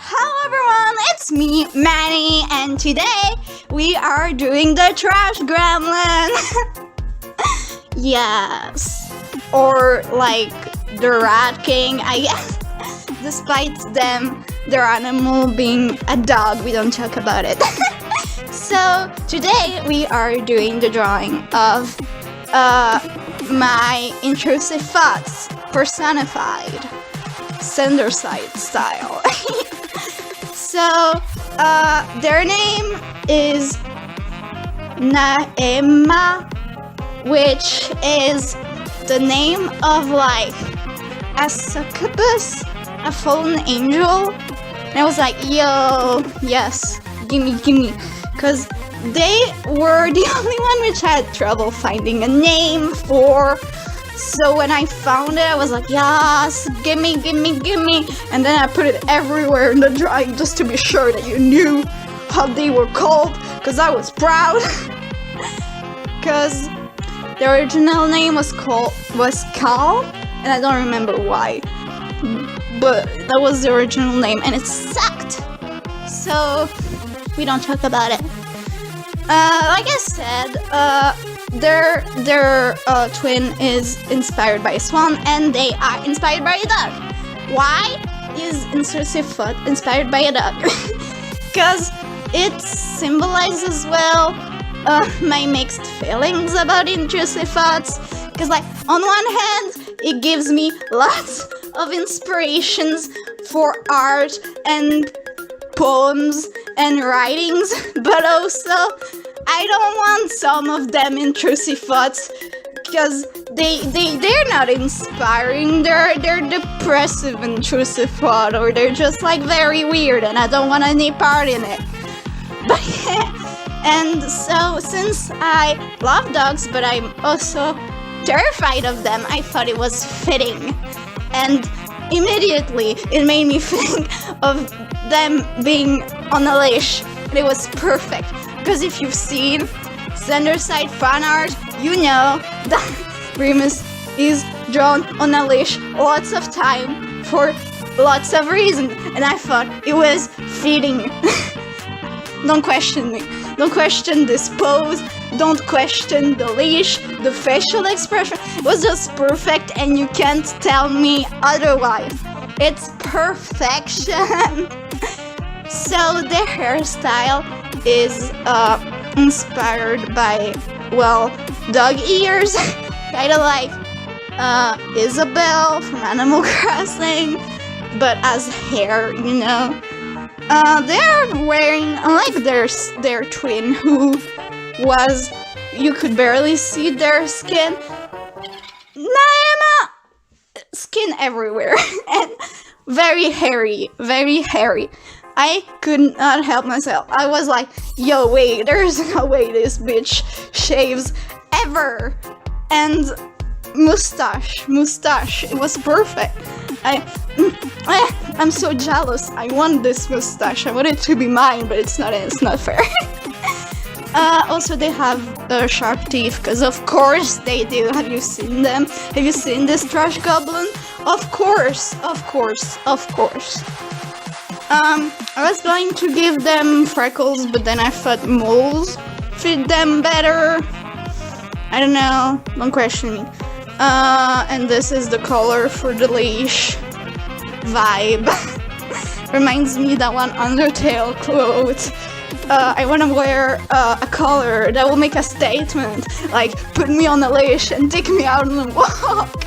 Hello everyone, it's me, Manny, and today we are doing the trash gremlin. Yes, or like the rat king, I guess. Despite them, their animal being a dog, we don't talk about it. So today we are doing the drawing of my intrusive thoughts personified, sender side style. So their name is Naamah, which is the name of like a succubus, a fallen angel. And I was like, yo, yes, gimme, because they were the only one which I had trouble finding a name for. So when I found it, I was like, yes, gimme. And then I put it everywhere in the drawing just to be sure that you knew how they were called, because I was proud. Because the original name was Cal, and I don't remember why. But that was the original name, and it sucked. So we don't talk about it. Like I said, their twin is inspired by a swan, and they are inspired by a dog. Why is intrusive thought inspired by a dog? Because it symbolizes well my mixed feelings about intrusive thoughts. Because like on one hand, it gives me lots of inspirations for art and poems and writings, but also I don't want some of them intrusive thoughts because they're not inspiring. They're depressive intrusive thought, or they're just like very weird, and I don't want any part in it. But yeah, and so since I love dogs, but I'm also terrified of them, I thought it was fitting, and immediately it made me think of them being on a leash, and it was perfect. Because if you've seen Sender Side fan art, you know that Remus is drawn on a leash lots of time for lots of reasons, and I thought it was fitting. Don't question me. Don't question this pose. Don't question the leash, the facial expression. It was just perfect, and you can't tell me otherwise. It's perfection. So their hairstyle is inspired by, well, dog ears, kind of like Isabelle from Animal Crossing, but as hair, you know. They're wearing, unlike their twin, who was, you could barely see their skin, Naamah, skin everywhere, and very hairy. I could not help myself. I was like, yo, wait, there's no way this bitch shaves ever. And mustache, it was perfect. I'm so jealous. I want this mustache. I want it to be mine, but it's not fair. Also, they have sharp teeth, because of course they do. Have you seen them? Have you seen this trash goblin? Of course. I was going to give them freckles, but then I thought moles fit them better. I don't know, don't question me. And this is the color for the leash. Vibe. Reminds me that one Undertale quote. I want to wear a color that will make a statement, like put me on a leash and take me out on a walk.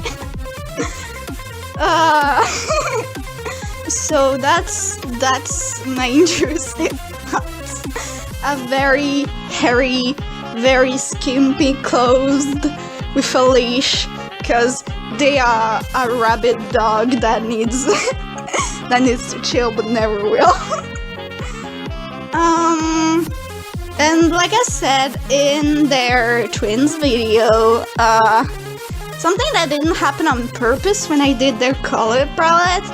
So that's my intrusive thoughts. A very hairy, very skimpy clothed with a leash, because they are a rabid dog that needs to chill but never will. And like I said in their twins video, something that didn't happen on purpose when I did their color palette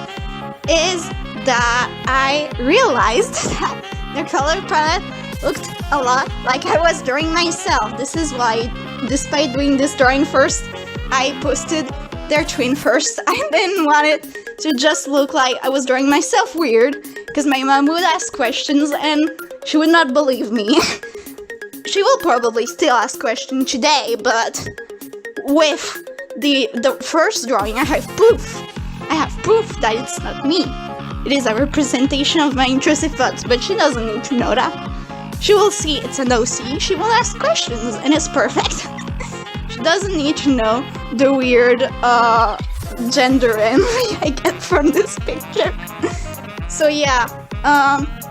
is that I realized that their color palette looked a lot like I was drawing myself. This is why, despite doing this drawing first, I posted their twin first. I didn't want it to just look like I was drawing myself weird, because my mom would ask questions and she would not believe me. She will probably still ask questions today, but with the first drawing, I have proof. I have proof that it's not me. It is a representation of my intrusive thoughts, but she doesn't need to know that. She will see it's an OC, she will ask questions, and it's perfect. She doesn't need to know the weird gender envy I get from this picture. So yeah,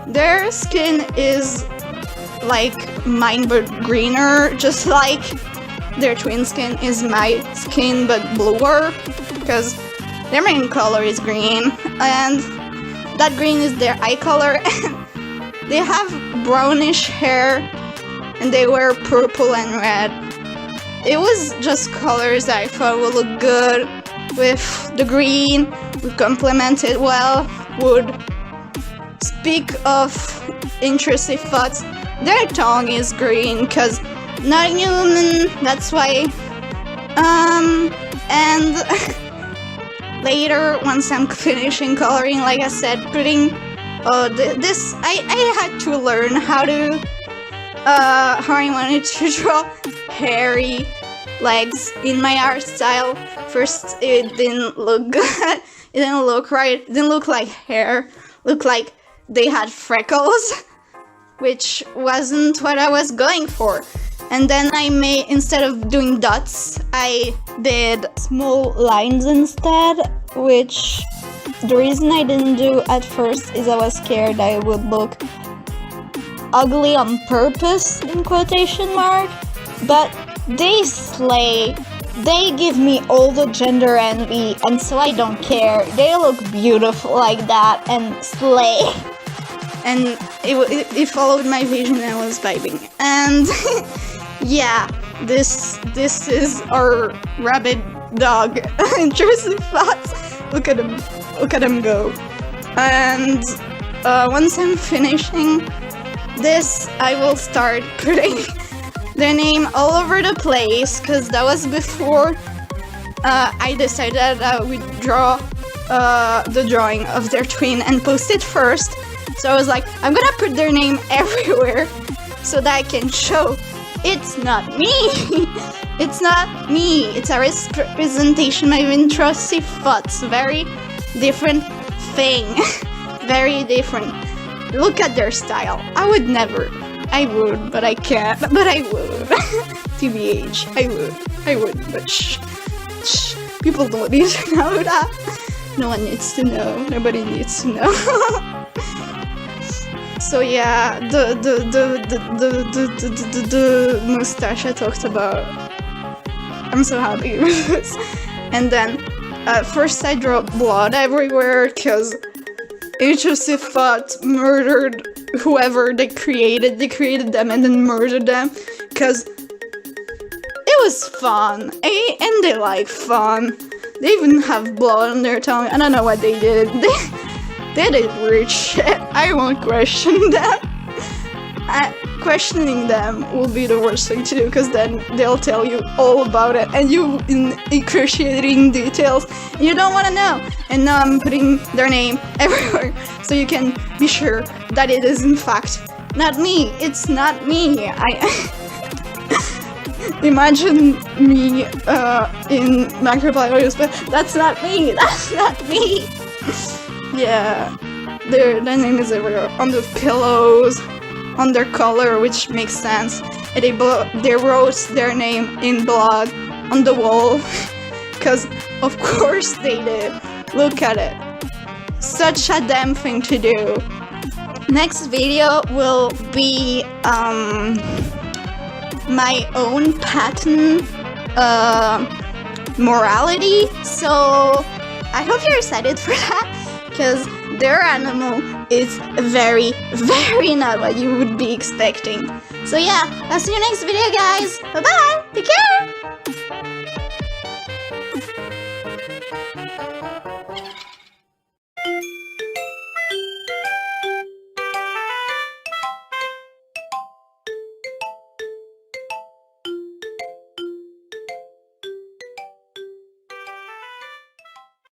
their skin is like mine but greener, just like their twin skin is my skin but bluer, because their main color is green, and that green is their eye color. They have brownish hair, and they wear purple and red. It was just colors that I thought would look good with the green, would complement it well, would speak of intrusive thoughts. Their tongue is green, cause not human, that's why. And later, once I'm finishing coloring, like I said, putting this, I had to learn how I wanted to draw hairy legs in my art style. First, it didn't look good. It didn't look right. It didn't look like hair. It looked like they had freckles, which wasn't what I was going for. And then I made, instead of doing dots, I did small lines instead, which the reason I didn't do at first is I was scared I would look ugly on purpose, in quotation mark, but they slay. They give me all the gender envy, and so I don't care. They look beautiful like that and slay. And it followed my vision and I was vibing. And yeah, this is our rabid dog. Intrusive thoughts. Look at him go. And once I'm finishing this, I will start putting their name all over the place, because that was before I decided that I would draw the drawing of their twin and post it first. So I was like, I'm gonna put their name everywhere so that I can show it's not me. It's not me. It's a representation of intrusive thoughts. Very different thing. Very different. Look at their style. I would never. I would, but I can't. But I would. TBH. I would. But shh. People don't need to know that. No one needs to know. Nobody needs to know. So yeah, the mustache I talked about. I'm so happy with this. And then first I draw blood everywhere because intrusive thought murdered whoever they created. They created them and then murdered them because it was fun. And they like fun. They even have blood on their tongue. I don't know what they did. They did weird shit. I won't question them. Questioning them will be the worst thing to do, because then they'll tell you all about it and you in excruciating details you don't want to know. And now I'm putting their name everywhere so you can be sure that it is in fact not me. It's not me. Imagine me in Macrobios, but that's not me. That's not me. Yeah, their name is everywhere, on the pillows, on their collar, which makes sense. And they wrote their name in blood on the wall, because of course they did. Look at it. Such a damn thing to do. Next video will be my own pattern morality, so I hope you're excited for that. Because their animal is very, very not what you would be expecting. So yeah, I'll see you next video, guys. Bye-bye. Take care.